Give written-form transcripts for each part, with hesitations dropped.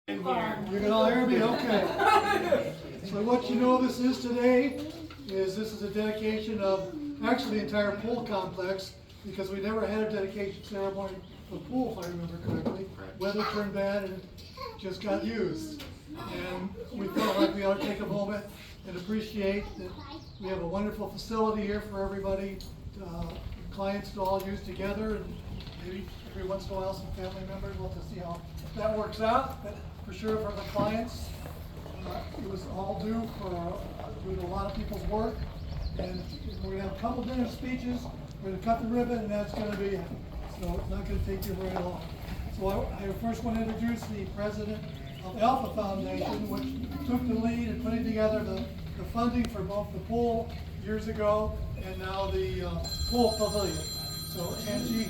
You can all hear me? Okay. So what you know this is today is this is a dedication of actually the entire pool complex, because we never had a dedication ceremony for the pool, if I remember correctly. Weather turned bad and it just got used. And we felt like we ought to take a moment and appreciate that we have a wonderful facility here for everybody, clients to all use together, and maybe every once in a while some family members. We'll have to see how that works out. But for sure for the clients, it was all due a lot of people's work. And we're going to have a couple dinner speeches. We're going to cut the ribbon, and that's going to be it. So it's not going to take you very long. So I first want to introduce the president of Alpha Foundation, which took the lead in putting together the funding for both the pool years ago and now the pool pavilion. So Angie.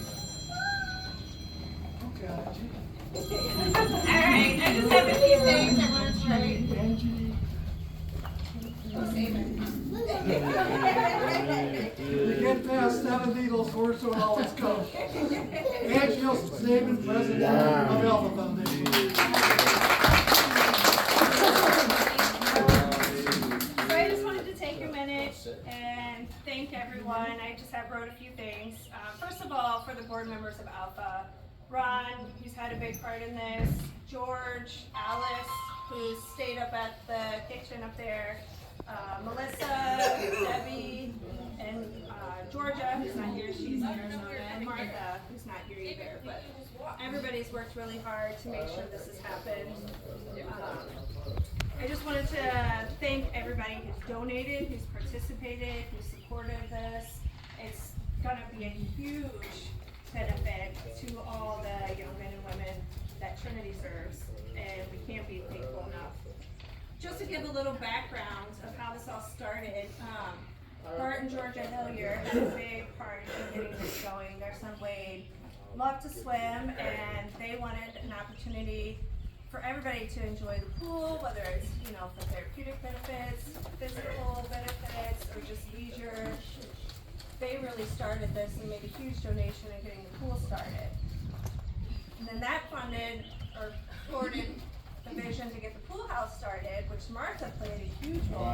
Okay, Angie. Alright, I just have a few things I wanted to write. Angie. I'll save it. You get past 70, those words don't always come. Angie Saban, president of Alpha Foundation. So I just wanted to take a minute and thank everyone. I just wrote a few things. First of all, for the board members of Alpha, Ron, who's had a big part in this, George, Alice, who's stayed up at the kitchen up there, Melissa, Debbie, and Georgia, who's not here, she's in Arizona, and Martha, who's not here either. But everybody's worked really hard to make sure this has happened. I just wanted to thank everybody who's donated, who's participated, who's supported this. It's going to be a huge benefit to all the young men and women that Trinity serves, and we can't be thankful enough. Just to give a little background of how this all started, Bart and Georgia Hillier had a big part in getting this going. Their son Wade loved to swim, and they wanted an opportunity for everybody to enjoy the pool, whether it's for therapeutic benefits, physical benefits, or just leisure. They really started this and made a huge donation in getting the pool started. And then that funded or supported the vision to get the pool house started, which Martha played a huge role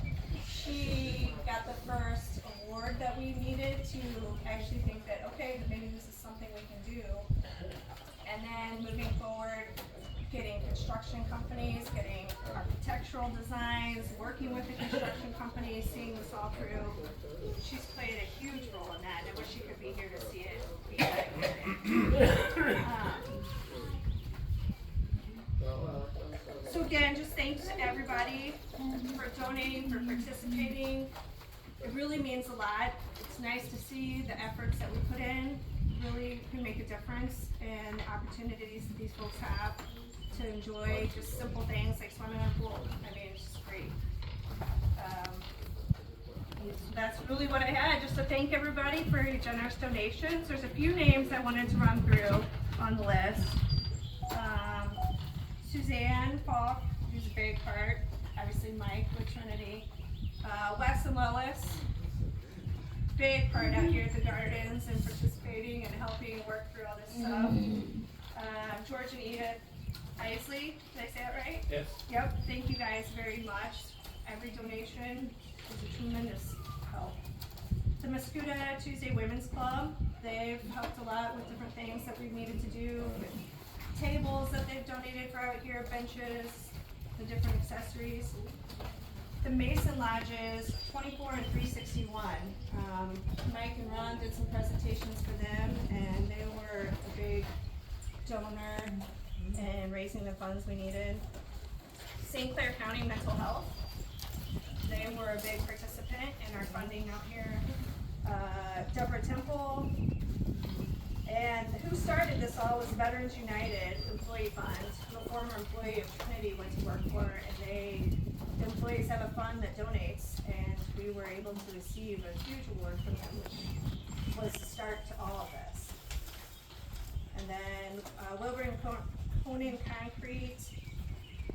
in. She got the first award that we needed to actually think that, okay, maybe this is something we can do. And then moving forward, getting construction companies, getting architectural designs, working with the construction companies, seeing this all through. She's played a huge role in that, and I wish she could be here to see it. So again, just thanks to everybody for donating, for participating. It really means a lot. It's nice to see the efforts that we put in really can make a difference in the opportunities that these folks have to enjoy just simple things like swimming in a pool. I mean, it's just great. That's really what I had, just to thank everybody for your generous donations. There's a few names I wanted to run through on the list. Suzanne Falk, who's a big part, obviously Mike with Trinity. Wes and Lois, big part out here at the gardens and participating and helping work through all this stuff. George and Edith Isley, did I say that right? Yes. Yep, thank you guys very much. Every donation is a tremendous help. The Muscuda Tuesday Women's Club, they've helped a lot with different things that we've needed to do, with tables that they've donated for out here, benches, the different accessories. The Mason Lodges, 24 and 361. Mike and Ron did some presentations for them, and they were a big donor in raising the funds we needed. St. Clair County Mental Health, they were a big participant in our funding out here. Deborah Temple, and who started this all was Veterans United Employee Fund. The former employee of Trinity went to work for, and the employees have a fund that donates, and we were able to receive a huge award from them, which was the start to all of this. And then Wilbur and Conan Concrete,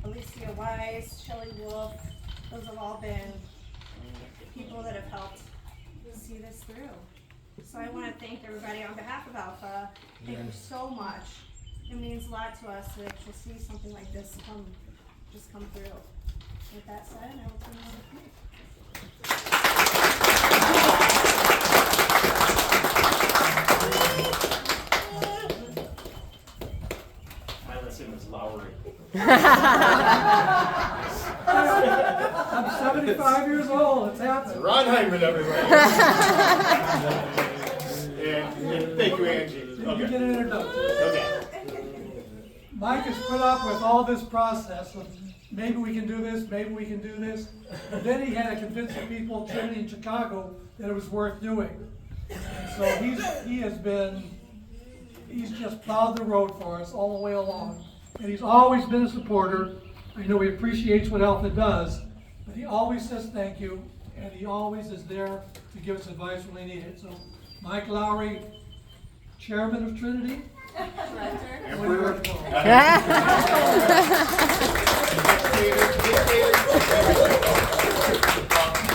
Alicia Wise, Shelley Wolf, those have all been people that have helped see this through. So I want to thank everybody on behalf of Alpha. Thank you so much it means a lot to us to see something like this come through. With that said, I will turn it over to you. My last name is Lowry. I'm 75 years old, it's happening. Ron Hyman, everybody. and thank you, Angie. Did you get an introduction? Okay. Mike has put up with all this process of maybe we can do this, maybe we can do this. And then he had to convince the people in Trinity and Chicago that it was worth doing. And so he's just plowed the road for us all the way along. And he's always been a supporter. I know he appreciates what Alpha does, but he always says thank you, and he always is there to give us advice when we need it. So Mike Lowry, Chairman of Trinity. Emperor.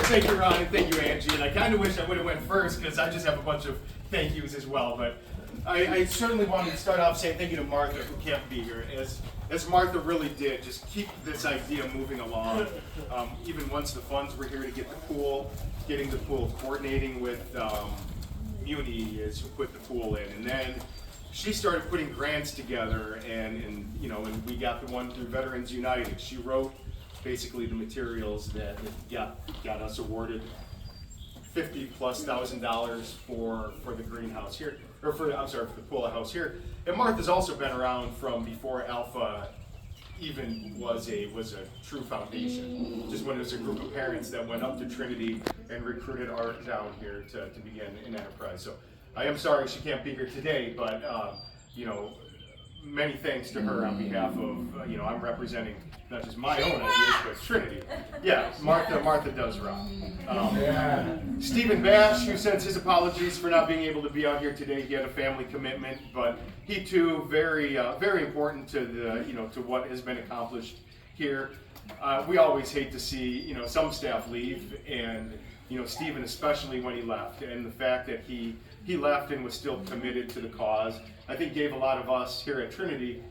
Thank you, Ron, and thank you, Angie. And I kind of wish I would have went first because I just have a bunch of thank yous as well. But I certainly wanted to start off saying thank you to Martha, who can't be here, as Martha really did, just keep this idea moving along. Even once the funds were here to get the pool, getting the pool, coordinating with Muni is who put the pool in, and then she started putting grants together, and we got the one through Veterans United. She wrote basically the materials that got us awarded $50,000+ for the greenhouse here, or for the pool house here. And Martha's also been around from before Alpha even was a true foundation. Just when it was a group of parents that went up to Trinity and recruited Art down here to begin an enterprise. So I am sorry she can't be here today, but many thanks to her on behalf of I'm representing not just my own ideas, but Trinity. Yeah, Martha does rock. Stephen Bash, who sends his apologies for not being able to be out here today. He had a family commitment, but he too very important to to what has been accomplished here. We always hate to see some staff leave, and Stephen especially when he left, and the fact that he left and was still committed to the cause, I think gave a lot of us here at Trinity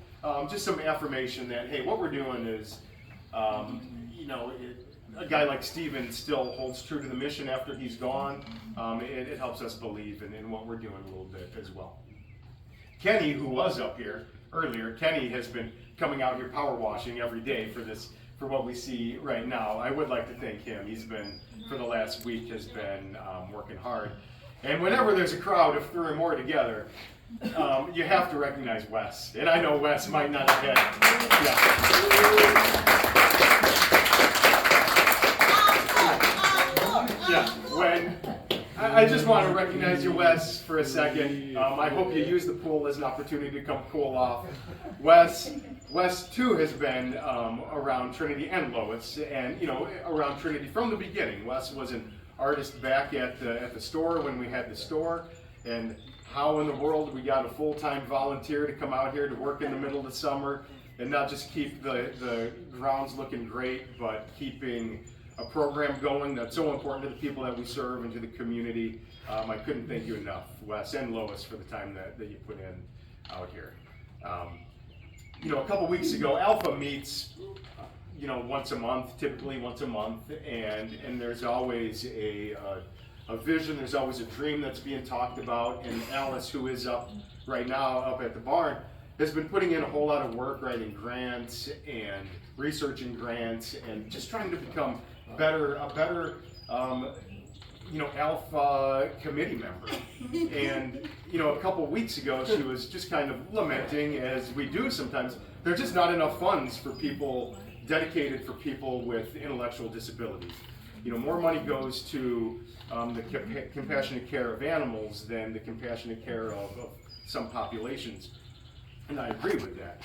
just some affirmation that, hey, what we're doing is, a guy like Stephen still holds true to the mission after he's gone. It helps us believe in what we're doing a little bit as well. Kenny, who was up here earlier, Kenny has been coming out here power washing every day for what we see right now. I would like to thank him. He's been, for the last week, has been working hard. And whenever there's a crowd of 3 or more together, you have to recognize Wes. And I know Wes might not have had. When I just want to recognize you, Wes, for a second. I hope you use the pool as an opportunity to come cool off. Wes too has been around Trinity and Lois, and around Trinity from the beginning. Wes was an artist back at the store when we had the store, and how in the world we got a full-time volunteer to come out here to work in the middle of the summer and not just keep the grounds looking great, but keeping a program going that's so important to the people that we serve and to the community. I couldn't thank you enough, Wes and Lois, for the time that you put in out here. A couple weeks ago, Alpha meets once a month, typically once a month, and there's always a vision, there's always a dream that's being talked about, and Alice, who is up right now up at the barn, has been putting in a whole lot of work writing grants and researching grants and just trying to become a better Alpha committee member. And a couple weeks ago she was just kind of lamenting, as we do sometimes, there's just not enough funds for people dedicated for people with intellectual disabilities. More money goes to the compassionate care of animals than the compassionate care of some populations. And I agree with that.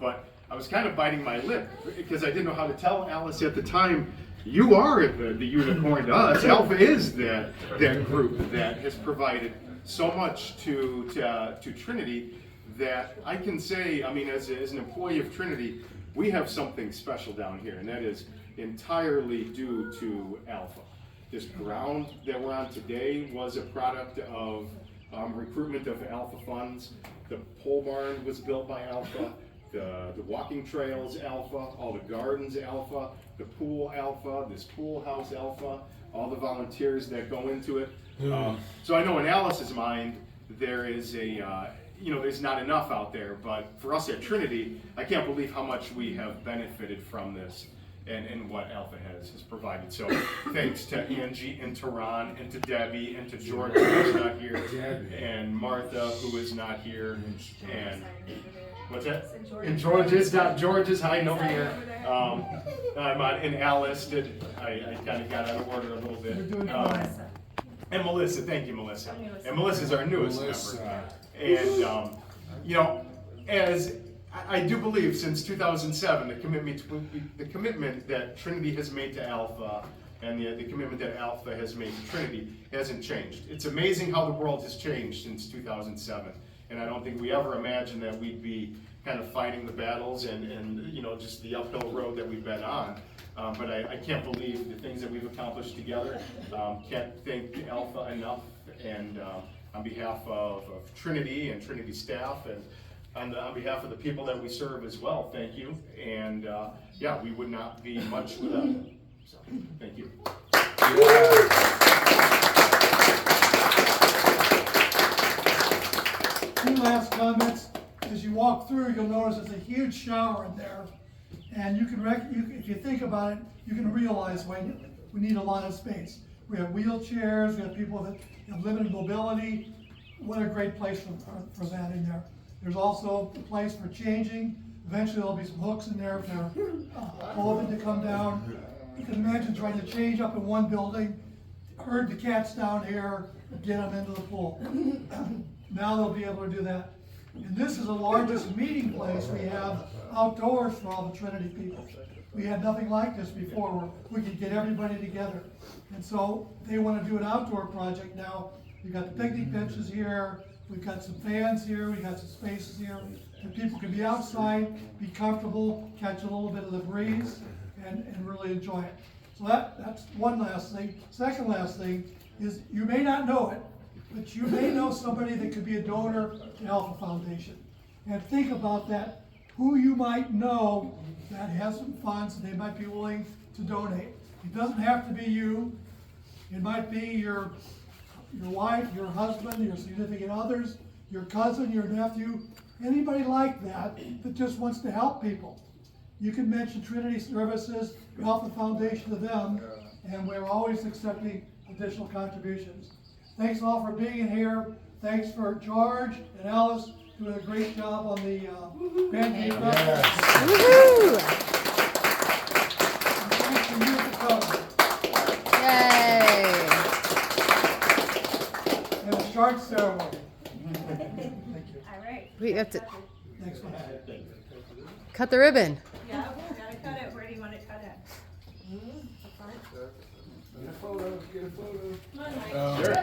But I was kind of biting my lip because I didn't know how to tell Alice at the time, you are the unicorn to us. Alpha is that group that has provided so much to Trinity that I can say, as an employee of Trinity, we have something special down here, and that is entirely due to Alpha. This ground that we're on today was a product of recruitment of Alpha funds, The pole barn was built by Alpha. The walking trails Alpha. All the gardens Alpha. The pool Alpha. This pool house Alpha. All the volunteers that go into it. So I know in Alice's mind there is there's not enough out there, but for us at Trinity, I can't believe how much we have benefited from this and what Alpha has provided. So thanks to Angie and to Ron and to Debbie and to George, who is not here, and Martha, who is not here, and what's that? And George is hiding over here. And Alice I kind of got out of order a little bit. And Melissa, thank you, Melissa. And Melissa's our newest member. And as I do believe since 2007, the commitment that Trinity has made to Alpha and the commitment that Alpha has made to Trinity hasn't changed. It's amazing how the world has changed since 2007. And I don't think we ever imagined that we'd be kind of fighting the battles and just the uphill road that we've been on. But I can't believe the things that we've accomplished together. Can't thank Alpha enough. And on behalf of Trinity and Trinity staff and on behalf of the people that we serve as well, thank you. And we would not be much without them. So, thank you. Two last comments. As you walk through, you'll notice there's a huge shower in there. And if you think about it, you can realize we need a lot of space. We have wheelchairs, we have people that have limited mobility. What a great place for that in there. There's also a place for changing. Eventually there'll be some hooks in there for clothing to come down. You can imagine trying to change up in one building, herd the cats down here, get them into the pool. Now they'll be able to do that. And this is the largest meeting place we have outdoors for all the Trinity people. We had nothing like this before where we could get everybody together. And so they want to do an outdoor project now. We've got the picnic benches here, we've got some fans here, we've got some spaces here, and people can be outside, be comfortable, catch a little bit of the breeze, and really enjoy it. So that's one last thing. Second last thing is you may not know it, but you may know somebody that could be a donor to Alpha Foundation. And think about that, who you might know that has some funds and they might be willing to donate. It doesn't have to be you. It might be your wife, your husband, your significant others, your cousin, your nephew, anybody like that that just wants to help people. You can mention Trinity Services, Alpha Foundation to them, and we're always accepting additional contributions. Thanks all for being in here. Thanks for George and Alice doing a great job on the pancake breakfast. Thanks for you for coming. Yay! And a short ceremony. Thank you. All right. We have to Next one. cut the ribbon. Yeah, we gotta cut it. Where do you want to cut it? Get a photo. Come on, Mike. Sure.